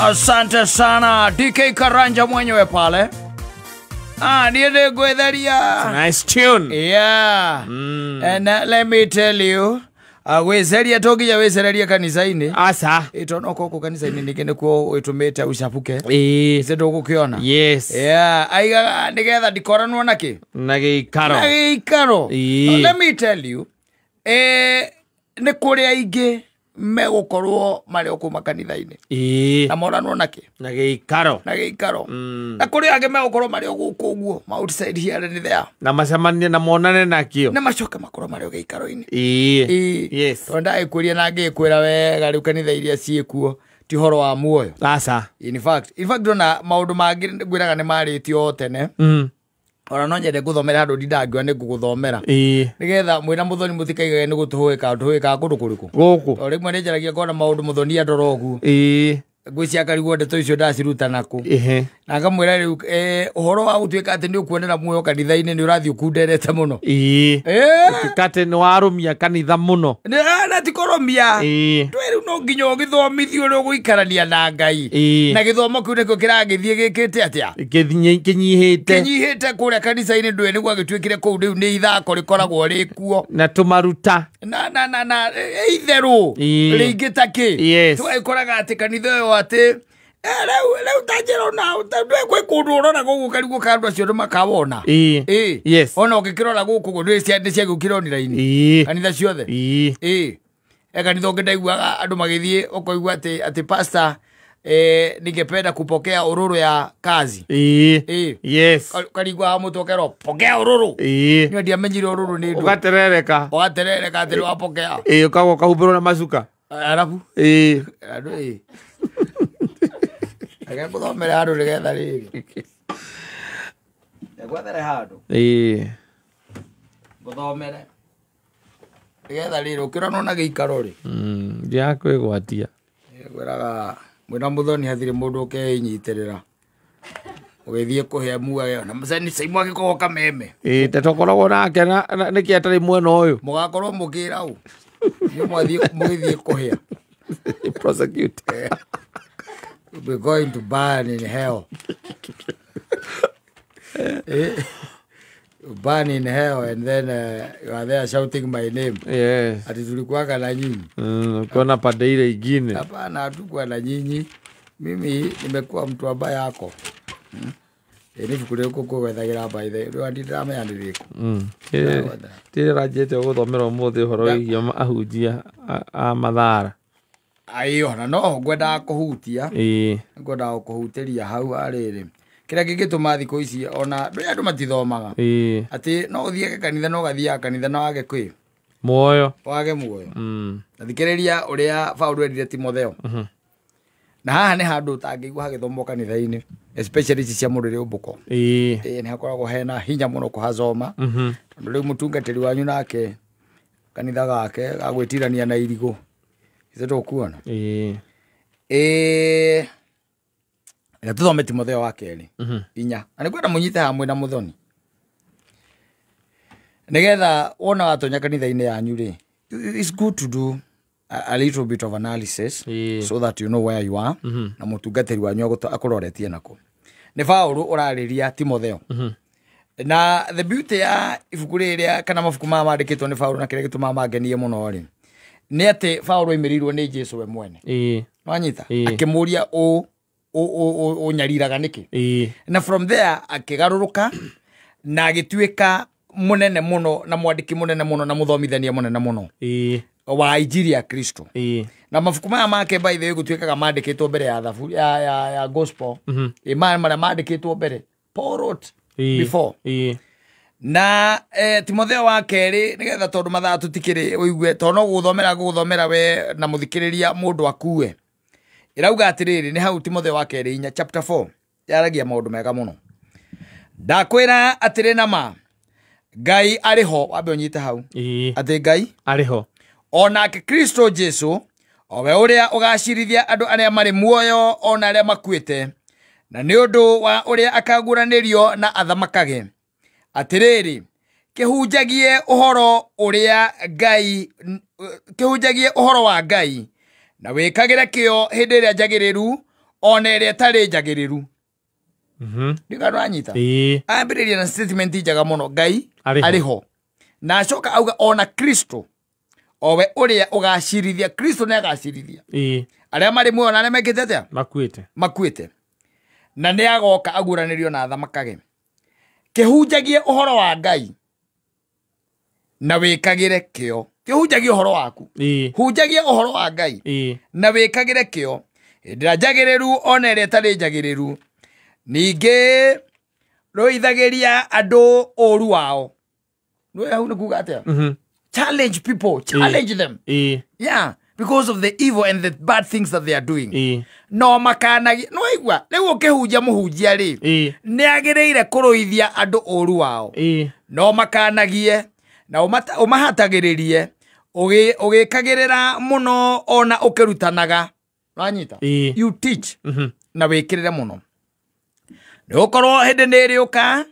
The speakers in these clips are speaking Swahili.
Asante sana DK Karanja mwenyewe pale. Niende gwetharia. Nice tune. Yeah. And let me tell you, wezeria togiya wezeria kanisa-ini. Asa. Itono koko kanisa-ini nigene kuo wetumete ushapuke. Zedo gukiona. Yes. Yeah. Aiga nigetha ndikoranwo naki. Nagikaro. Let me tell you, ni kuri aingi megukorwo mari okuma kanitha-ini. Na moranwo naki. Nagikaro. Na kuri angi megukorwo mari oguko uguo outside here and there. Na macamanie na monane nakio. Na macoke makorwo mari ogikaro-ini. Yes. Tonda ikuria na ngikwira wega riu kanitha iria ciekuo ti horo wa muoyo. Asa. In fact dona maundu mangi ngwiraga ni maritio tene. Ora no nyende guthomera andu ndangwa ni guguthomera nigetha mwina muthoni mutikaigaga ni gutuhika kundu kuriku guku ori mwe ni njaragia kona maundu muthoni andorogu ngwiciria karigwo ndeto icio ndaciruta naku na ngamwira riu uhoro wa gutuika ati ni ukuonera muoyo kanitha-ini ni urathi ukunderete muno kate ni warumia kanitha muno na tikoromia tweri no nginya ugithomithio uri guikarania na Ngai na githomo kiu nikio kiragithie gikite atia kinyihite kuria kanitha-ini ndwe niguo agituikire kuu riu ni ithako rikoragwo rikuo na tumaruta na itheru ringitaki twaikoraga ati kanitha ati leo tajero na ndwe kundu urona gugu karigu kandu acio makawona yes ona ukikirora guku ndwe cia gukironi raini kanitha ciothe kanitha ngindaiguaga andu magithie ukoigua ati pastor ningependa kupokea ururu ya kazi yes karigwa mutokero pokea ururu ni ndiamenyire ururu ni ndu ugaterereka ati wapokea ukago kahubiro na macuka arabu andu aga guthomera handu nigetha riri gwethere handu guthomere nigetha riri ukirona na giikaro ri ndia kwigwatia gwiraga mwina muthoni hathire mundu ukeinyitirira ugithie kuhe muoyo na msani saimu agikogo kameme tetokoragwo nake niki atari mwena uyu mugakorwo mukira u ni mwathie mugithie kuhia prosecute we're going to burn in hell burn in hell and then you are there shouting my name ati tulikuwa na nyinyi kuna pande ile ingine hapana hatukuwa na nyinyi mimi nimekuwa mtu ambaye yako ni fikure uko gwethagira by the ro ndidame yandiriko tire rajete guthomera umuthi horo wigio ahunjia a mathara ayo na no ngwenda kuhutia ngwenda kuhuteria hau ariri kira gigituma thiko ici ona andu matithomaga ati no uthie kanitha no gathia kanitha na wage kwi muoyo wage muoyo thikiriria uria Paulo endire Timotheo na haha ni handu tangigwa hagithomo kanitha-ini especially cia murire ubuko ni hakoragwo hena hinya muno kuhazoma tondu riu mutungatiri wanyu nake kanitha gake gagwitirania na irigo izeto kuona na tuthome Timotheo wa keri inya na nikwenda munyite hamwe na muthoni nigetha wona watonya kanitha-ini yanyu ri it's good to do a little bit of analysis so that you know where you are na mutungatiri wanyu akuroretie nako ni Paulo urariria Timotheo na the beauty ya ibuku riria kana mabuku mama mandikitwo ni Paulo na kire gituma mangenie muno ri ni ati Paulo imirirwo ni Jesu we mwene wanyita akimuria o nyariraga niki na from there akigaruruka na agituika munene muno na mwandiki munene muno na muthomithania munene muno wa injili ya Kristo na mabuku maya make by the way gutuikaga mandikitwo mbere ya thabu ya gospel mara mandikitwo mbere Paul wrote before na Timotheo wa keri nigetha tondu mathaa tutikiri uigue tono guthomera we na muthikiriria mundu akue irauga atiriri ni hau Timotheo wa keri inya chapter 4 yaragia maundu mega muno ndakwira atiri nama Ngai ariho wabe onyite hau ati Ngai ariho onake Kristo Jesu owe uria ugacirithia andu aria mari muoyo ona aria makuite na ni undu wa uria akaguranirio na athamakage atiriri kihunjagie uhoro uria Ngai kihunjagie uhoro wa Ngai na wikagire kio hindi iria njagiriru ona iria tari njagiriru. Ndikano anyita ambiriria na statement njaga muno Ngai ariho na acoka auga ona Kristo owe uria ugacirithia Kristo ne agacirithia aria mari muoyo na aria mekite atia makuite na ne agoka aguranirio na thamakage kihunjagie uhoro wa Ngai na wikagire kio kihunjagie uhoro waku hunjagie uhoro wa Ngai na wikagire kio ndira njagiriru ona iria tari njagiriru ninge roithagiria andu oru wao no hau nikuga atia challenge people, challenge them. Yeah, because of the evil and the bad things that they are doing. No makanagi, no igwa, lego kehunjia muhunjia ri. Ne agereire kuruithia andu oru wao. No makanagie, na umahatagiririe, ugikagirira muno ona ukirutanaga. Wanyita? You teach. Na wikirire muno. Ne ukorwo hindi niriuka,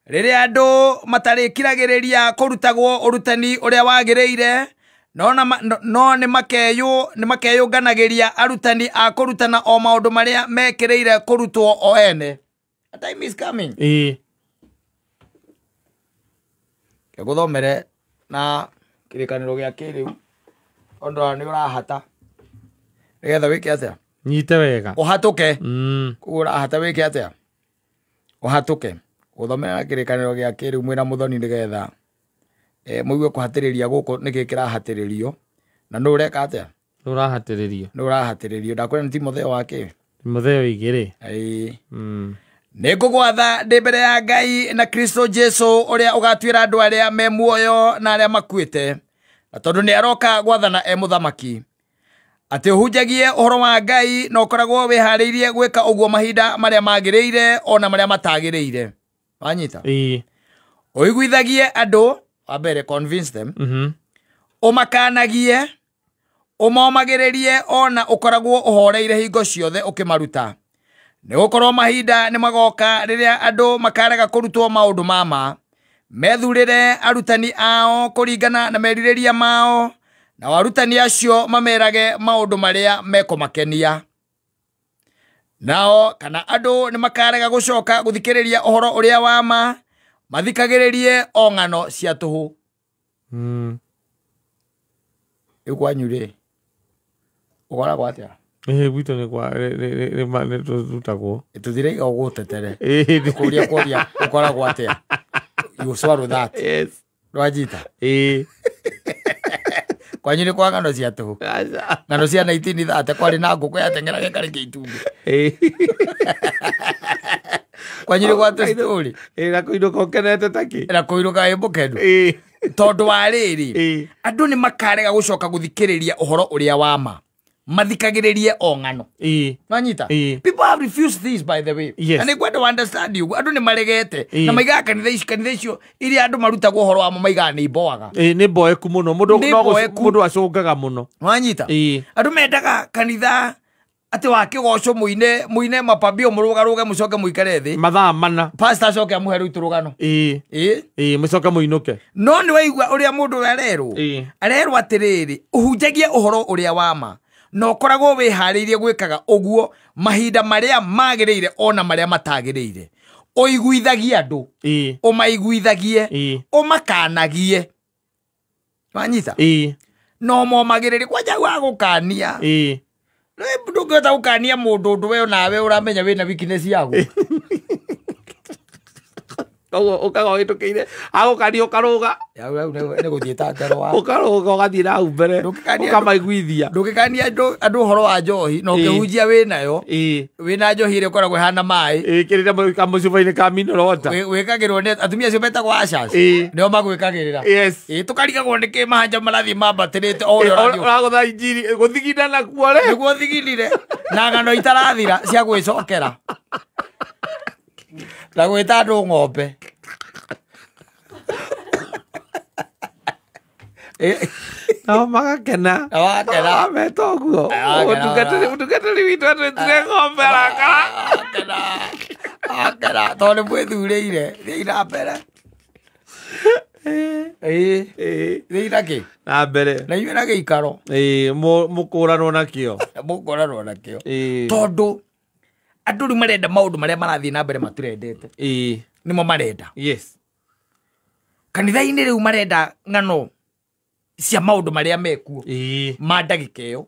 riri andu matarikiragiriria kurutagwo urutani uria wagireire no ni makeyunganagiria arutani a kurutana o maundu maria mekireire kurutwo o ene. A time is coming. Keguthomere na kirikaniro gia kiriu ondo ni urahata nigetha wike atia nyite wega uhatuke kugura hata wike atia uhatuke uthomera na kirikaniro gia kiriu mwina muthoni nigetha muigue kuhatiriria guku niki kirahatiririo na no ureka atia no urahatiririo ndakwira Timotheo wake Timotheo 2 ai nikugwatha ndi mbere ya Ngai na Kristo Jesu uria ugatwira andu aria me muoyo na aria makuite na tondu ni aroka gwathana muthamaki ati uhunjagie uhoro wa Ngai na ukoragwo wihariirie gwika uguo mahinda maria magiriire ona maria matagiriire. Wanyita? Uiguithagie andu wabere convince them. Umakanagie umomagiririe ona ukoragwo uhoreire hingo ciothe ukimaruta. Ni gukorwo mahinda ni magoka riria andu makarega kurutwo maundu mama methurire arutani ao kuringana na meririria mao na warutani acio mamerage maundu maria mekumakenia. Nao kana andu ni makarega gucoka guthikiriria uhoro uria wama mathikagiririe ongano cia tuhu. Ikwanyure ukoragwo atia gwito ni kwa ne tutagwo tuthirega ugutetere kuria ukoragwo atia you swallow that. Yes Rwajita kwanyu ni kwa ngano cia tuhu ngano cia 1930 kwari na nguku yatengeraga karike itumbi kwanyu ni kwa story na kuiruka kenete taki na kuiruka imbukenu tondu wa riri andu ni makarega gucoka guthikiriria uhoro uria wama mathikagiririe ongano. Wanyita? People have refused this, by the way. Yes. And they want to understand you. Andu ni maregete na maiga kanitha icio iri andu marutagwo uhoro wamo maiga ni boaga ni boeku muno mundu acungaga muno. Wanyita? Andu mendaga kanitha ati wakigoco muine mapambio murugaruge mucoke muikare thi mathaa mana pastor acoke amuhe riu turugano mucoke muinuke. No ni waigua uria mundu arerwo atiriri uhunjagie uhoro uria wama no koragwo wihariirie gwikaga uguo mahinda maria magiriire ona maria matagiriire. Uiguithagie andu umaiguithagie umakanagie. Wanyita? No momagiririe kwanja wa gukania ndungihota gukania mundu undu we nawe uramenya wina weakness yaku ukaga witukiire agukania ukaruga ni guthieta ngarwa ukaruga ugathii na mbere ukamaiguithia ndukikania andu horo wa njohi no kihunjia winayo wina njohi ire koragwo hana mai kirira kamucuba-ini ka minerota wikagirwo ni atumia acio metagwo ashas nio magwikagirira tukarigagwo ni kimahanja marathi mambatirite o uragutha injiri guthigindana kuo ri niguo thigindire na ng'ano itarathira cia gwicokera na gwita andu ng'ombe nao magakena meta ũguo ũtungatĩri witũ atwĩtire ng'ombe akena tondũ nĩ mwĩthurĩire thiĩ na mbere Thĩinake na mbere na inyuĩ na gĩikaro mũkũranwo nakĩo mũkũranwo nakĩo tondũ andũ rĩu marenda maũndũ marĩa marathiĩ na mbere matirendete nĩmo marenda kanitha-inĩ rĩu marenda ng'ano cia maũndũ marĩa mekuo ma ndagĩka ĩyo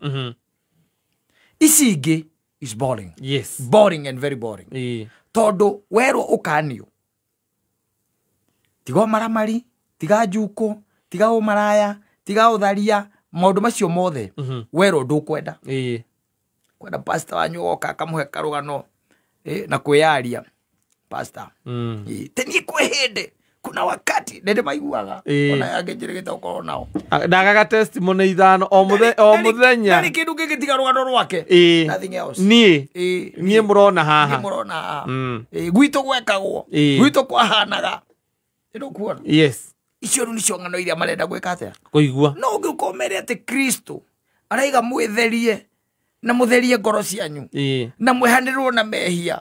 ici ingĩ is boring boring and very boring tondũ werwo ũkanio tiga maramari tiga njuko tiga ũmaraya tiga ũtharia maũndũ macio mothe werwo ndũkwenda kwenda pastor wanyu oka akamũhe karũgano na kwĩyaria pastor tenie kwĩ hĩndĩ kuna wakati nende maiguaga ona yangenjĩrĩgĩte ũkorwo nao ndagaga testimony ithano o mũthenya nĩ kĩndũ gĩgĩtiga rũgano rwake nothing else niĩ mũrona haha gwitũ gwekagwo gwitũ kwahanaga kuona icio nĩcio ng'ano iria marenda gwĩka atĩa kũigua no ũngĩkomere atĩ Kristo araiga mwĩtherie na mũtherie ngoro cianyu na mwehanĩrwo na mehia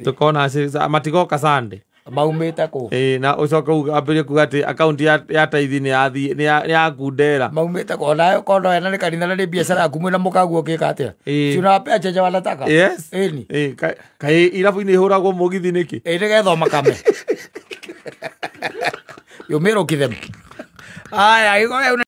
tukona matigoka Sunday maumĩte kũ na ucoka ambĩrĩrie kuga atĩ akaunti ya taithi nĩ yakundera maumĩte kũ nayo kondo ena nĩ kanitha na nĩ biacara yaku mwĩna mũkaguo ũkĩka atĩa tunawapea chenye wanataka kaĩ irabu-inĩ ihũragwo mũgithi nĩkĩ nĩgetha makame yũmĩrũkithem aya